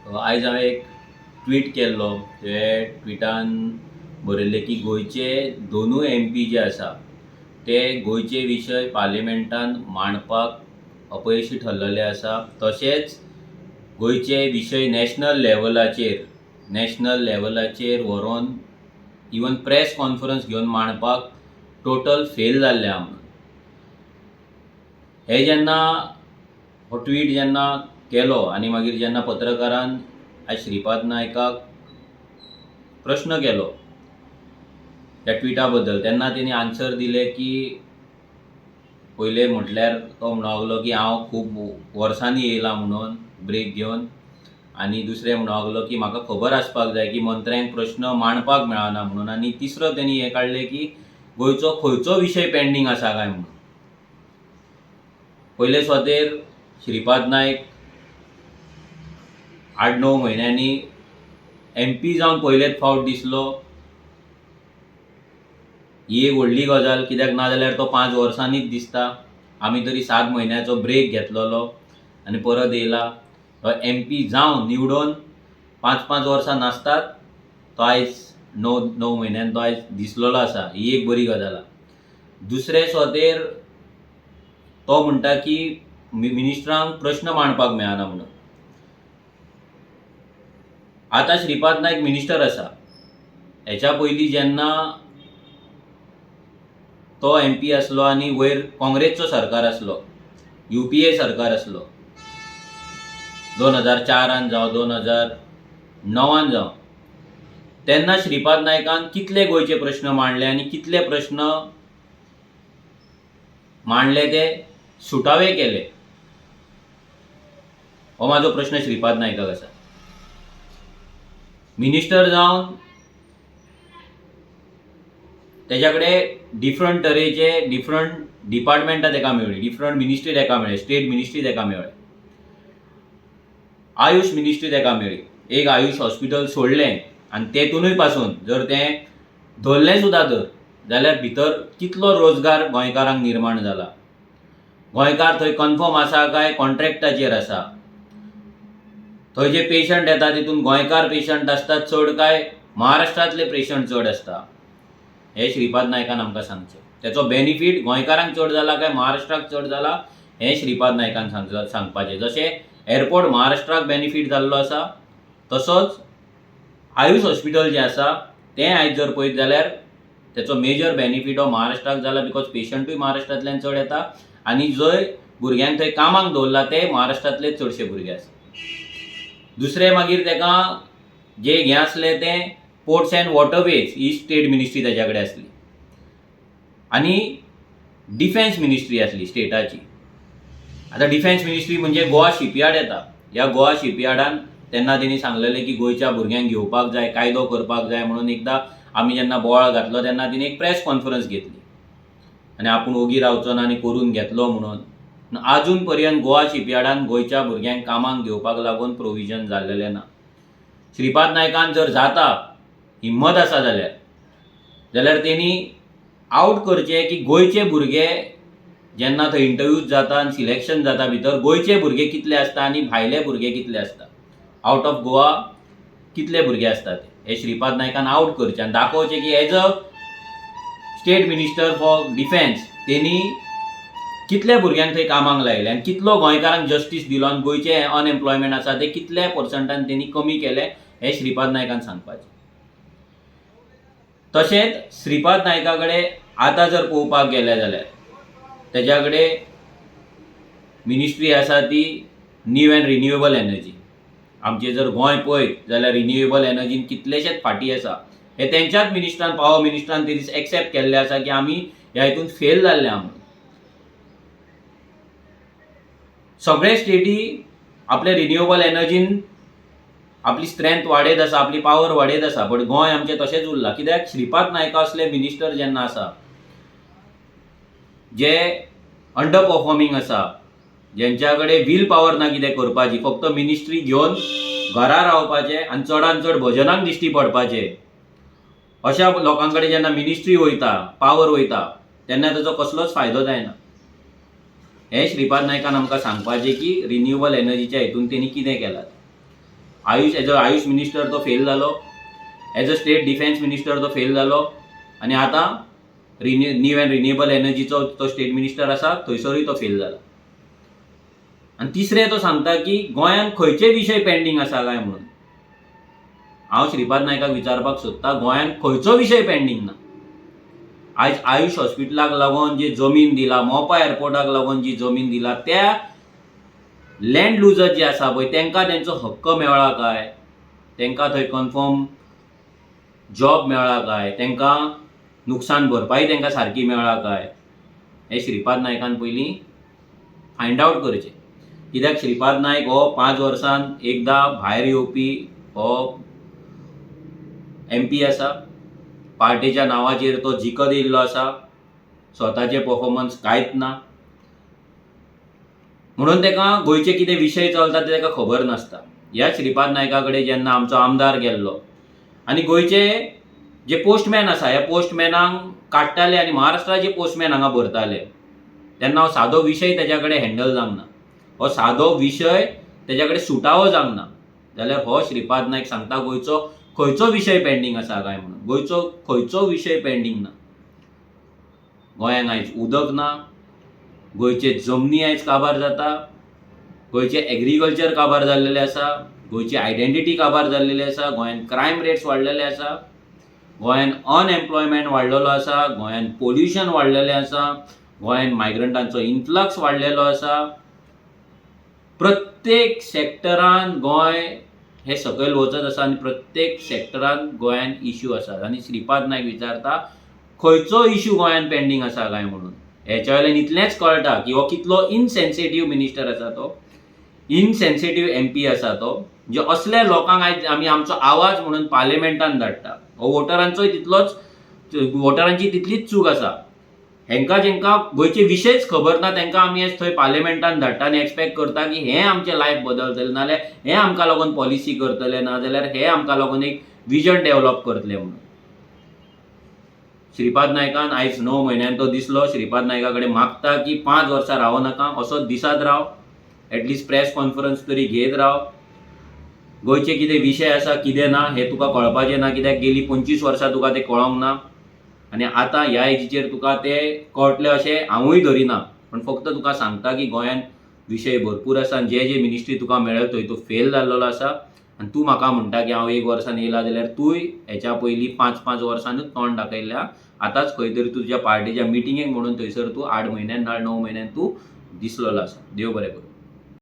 आयज हांवें एक ट्वीट केल्लो. ते ट्विटान बरयल्लें की गोंयचे दोनूय MP जे आसा ते गोंयचे विशय पार्लिमेंटान मांडपाक अपयशी ठरलेले आसा. तशेंच गोंयचे विशय नॅशनल लेवलाचेर व्हरोन इवन प्रेस कॉन्फरन्स घेवन मांडपाक टोटल फेल जाल्ले आहा म्हणून. हे जेन्ना हो ट्वीट जेन्ना केलो आनी मागीर जेन्ना पत्रकारान आज श्रीपाद नायकाक प्रश्न केलो त्या ट्विटा बद्दल, तेन्ना तेणी आन्सर दिले की पयले म्हटल्यार तो म्हणूंक लागलो की हांव खूब वर्सांनी येयला म्हणून ब्रेक घेवन, आनी दुसरें म्हणूंक लागलो की म्हाका खबर आसपाक जाय की मंत्र्यांक प्रश्न मांडपाक मेळना म्हणून. आनी तिसरो तेणी हें काडलें की गोंयचो खंयचो विशय पेंडींग आसा काय म्हणून. पयले सुवातेर श्रीपाद नायक 8-9 म्हयन्यांनी MP जावन पयलेच फावट दिसलो. ही एक व्हडली गजाल, कित्याक नाजाल्यार तो 5 वर्सांनीच दिसता. आमी तरी 7 म्हयन्याचो ब्रेक घेतलेलो आनी परत येयला. तो MP जावन निवडून 5-5 वर्सां नासतात तो आयज 9 म्हयन्यान तो आयज दिसलेलो आसा. ही एक बरी गजाल आसा. दुसरे सुवातेर तो म्हणटा की मिनिस्टरांक प्रश्न मांडपाक मेळना म्हणून. आतां श्रीपाद नायक मिनिस्टर आसा. हेच्या पयलीं जेन्ना तो MP आसलो आनी वयर काँग्रेसचो सरकार आसलो, UPA सरकार आसलो, 2004 जावं 2009 जावं, तेन्ना श्रीपाद नायकान कितले गोंयचे प्रश्न मांडले आनी कितले प्रश्न मांडले ते सुटावे केले, हो म्हाजो प्रश्न श्रीपाद नायकाक आसा. मिनिस्टर जावन तेच्या कडेन डिफरंट तरेचे डिफरंट डिपार्टमेंटां तेका मेळ्ळी, डिफरंट मिनिस्ट्री तेका मेळ्ळे, स्टेट मिनिस्ट्री तेका मेळ्ळे, आयुश मिनिस्ट्री तेका मेळ्ळी. एक आयुश हॉस्पिटल सोडलें आनी तेतूनय पासून जर तें धरलें सुद्दां तर जाल्यार भितर कितलो रोजगार गोंयकारांक निर्माण जाला. गोंयकार थंय कन्फर्म आसा काय कॉन्ट्रॅक्टाचेर आसा. थंय जे पेशंट येता तितून गोंयकार पेशंट आसतात चड काय महाराष्ट्रांतले पेशंट चड आसता, हे श्रीपाद नायकान आमकां सांगचें. तेचो बेनिफीट गोंयकारांक चड जाला काय महाराष्ट्राक चड जाला हें श्रीपाद नायकान सांगपाचें. जशें एअरपोर्ट महाराष्ट्राक बेनिफीट जाल्लो आसा, तसोच आयुश हॉस्पिटल जें आसा तें आयज जर पळयत जाल्यार तेचो मेजर बेनिफीट हो महाराष्ट्राक जाला. बिकॉज पेशंटूय महाराष्ट्रांतल्यान चड येता आनी जंय भुरग्यांक थंय कामाक दवरला ते महाराष्ट्रांतले चडशे भुरगे आसा. दुसरें मागीर तेका जे हें आसलें तें पोर्ट्स एंड वॉटरवेज ही स्टेट मिनिस्ट्री तेच्या कडेन आसली आनी डिफेन्स मिनिस्ट्री आसली स्टेटाची. आतां डिफेन्स मिनिस्ट्री म्हणजे गोवा शिपयार्ड येता. ह्या गोवा शिपयार्डान तेन्ना तेणी सांगलेलें की गोंयच्या भुरग्यांक घेवपाक जाय, कायदो करपाक जाय म्हणून. एकदां आमी जेन्ना बोवाळ घातलो तेन्ना तिणें एक प्रेस कॉन्फरन्स घेतली आनी आपूण ओगी रावचो ना आनी करून घेतलो म्हणून. आजून पर्यंत गोवा शिपयार्डान गोंयच्या भुरग्यांक कामाक घेवपाक लागून प्रोविजन जाल्लेलें ना. श्रीपाद नायकान जर जाता, हिम्मत आसा जाल्यार तेणी आउट करचें की गोंयचे भुरगे जेन्ना थंय इंटरव्यूज जाता आनी सिलेक्शन जाता भितर गोंयचे भुरगे कितले आसता आनी भायले भुरगे कितले आसता, आउट ऑफ गोवा कितले भुरगे आसता ते, हे श्रीपाद नायकान आउट करचें आनी दाखोवचें की as a state minister for defence तेणी कितले भुरग्यांक थंय कामाक लायले आनी कितलो गोंयकारांक जस्टीस दिलो आनी गोंयचे अनएम्प्लॉयमेंट आसा ते कितले पर्संटान तेणी कमी केले हे श्रीपाद नायकान सांगपाचें. तशेंच श्रीपाद नायका कडेन आतां जर पळोवपाक गेले जाल्यार तेच्या कडेन मिनिस्ट्री आसा ती न्यू एंड रिन्युएबल एनर्जी. आमचें जर गोंय पळयत जाल्यार रिन्युएबल एनर्जीन कितलेशेच फाटी आसा. हे तेंच्याच मिनिस्टरान, पावर मिनिस्टरान ते दीस एक्सेप्ट केल्ले आसा की आमी ह्या हितून फेल जाल्ले आहा म्हणून. सगळे स्टेटी आपले रिन्युएबल एनर्जीन आपली स्ट्रेंथ वाडयत आसा, आपली पावर वाडयत आसा, बट गोंय आमचें तशेंच उरलां. कित्याक श्रीपाद नायका असले मिनिस्टर जेन्ना आसा जे अंडर परफॉर्मिंग आसा, जेंच्या कडेन वील पावर ना कितें करपाची, फक्त मिनिस्ट्री घेवन घरा रावपाचें आनी चडान चड भजनाक दिश्टी पडपाचे, अशा लोकां कडेन जेन्ना मिनिस्ट्री वयता, पावर वयता, तेन्ना ताचो कसलोच फायदो जायना. हे श्रीपाद नायकान आमकां सांगपाचें की रिन्युएबल एनर्जीच्या हितून तेणी कितें केलां. एज अ आयुष मिनिस्टर तो फेल जालो, as a state defence minister तो फेल जालो, आनी आतां न्यू अँड रिन्युएबल एनर्जीचो तो स्टेट मिनिस्टर आसा थंयसरूय तो फेल जाला. आनी तिसरें तो सांगता की गोंयांत खंयचे विशय पेंडींग आसा काय म्हणून. हांव श्रीपाद नायकाक विचारपाक सोदतां, गोंयांत खंयचो विशय पेंडींग ना. आयज आयुष हॉस्पिटलाक लागून जी जमीन दिला, मोपा एअरपोर्टाक लागून जी जमीन दिला, त्या लँड लुजर जे आसा पळय तांकां तेंचो हक्क मेळ्ळा काय, तांकां थंय कन्फर्म जॉब मेळ्ळा काय, तांकां नुकसान भरपाई तांकां सारकी मेळ्ळा काय, हें श्रीपाद नायकान पयलीं फायंड आवट करचें. कित्याक श्रीपाद नायक हो 5 वर्सान एकदां भायर येवपी हो MP आसा. पार्टीच्या नांवाचेर तो जिखत येयल्लो आसा, स्वताचे परफॉर्मन्स कांयच ना, म्हणून ताका गोंयचे कितें विशय चलता ते ताका खबर नासता. ह्या श्रीपाद नायका कडेन जेन्ना आमचो आमदार गेल्लो आनी गोंयचे जे पोस्टमॅन आसा ह्या पोस्टमॅनांक काडटाले आनी महाराष्ट्राचे पोस्टमॅन हांगा भरताले, तेन्ना हो सादो विशय तेज्या कडेन हँडल जावंक ना, हो सादो विशय तेज्या कडेन सुटावो जावंक ना. जाल्यार हो श्रीपाद नायक सांगता गोंयचो खंयचो विशय पेंडींग आसा काय म्हणून. गोंयचो खंयचो विशय पेंडींग ना. गोंयांत आयज उदक ना, गोंयचे जमनी आयज काबार जाता, गोंयचे एग्रीकल्चर काबार जाल्लेले आसा, गोंयची आयडेंटिटी काबार जाल्लेली आसा, गोंयांत क्रायम रेट्स वाडलेले आसा, गोंयांत अनएम्प्लॉयमेंट वाडलेलो आसा, गोंयांत पोल्युशन वाडलेलें आसा, गोंयांत मायग्रंटांचो इन्फ्लक्स वाडलेलो आसा. प्रत्येक सॅक्टरान गोंय हे सकयल वचत आसा आनी प्रत्येक सॅक्टरान गोंयांत इश्यू आसात. आनी श्रीपाद नायक विचारता खंयचो इश्यू गोंयांत पेंडींग आसा काय म्हणून. हेच्या वयल्यान इतलेंच कळटा की हो कितलो इनसेन्सिटीव मिनिस्टर आसा तो, इनसेन्सिटीव MP आसा तो, जे असल्या लोकांक आयज आमी आमचो आवाज म्हणून पार्लिमेंटान धाडटा. हो वोटरांचोय तितलोच, वोटरांची तितलीच चूक आसा. हेंकां जेंकां गोंयचे विशयच खबर ना तांकां आमी आयज थंय पार्लिमेंटान धाडटा आनी एक्सपेक्ट करता की हे आमचें लायफ बदलतलें, नाजाल्यार हे आमकां लागून पॉलिसी करतले, नाजाल्यार हे आमकां लागून एक विजन डेव्हलप करतले म्हणून. श्रीपाद नायकान आयज 9 म्हयन्यान तो दिसलो. श्रीपाद नायका कडेन मागता की 5 वर्सां रावो नाका, असोच दिसात राव, एटलिस्ट प्रेस कॉन्फरन्स तरी घेत राव. गोंयचे कितें विशय आसा कितें ना हें तुका कळपाचें ना, कित्याक गेलीं 25 वर्सां तुका तें कळोंक ना. आनी आतां ह्या एजीचेर तुका तें कळटलें अशें हांवूय धरिना, पण फक्त तुका सांगता की गोंयांत विशय भरपूर आसा आनी जे मिनिस्ट्री तुका मेळ्ळ्यो थंय तूं फेल जाल्लो आसा. आनी तूं म्हाका म्हणटा की हांव 1 वर्सान येयला, जाल्यार तूंय हेच्या पयलीं 5-5 वर्सांनूच तोंड दाखयल्या. आतांच खंय तरी तुज्या पार्टीच्या मिटिंगेक म्हणून थंयसर तूं 8 म्हयन्यान ना 9 म्हयन्यान तूं दिसलेलो आसा. देव बरें करूं.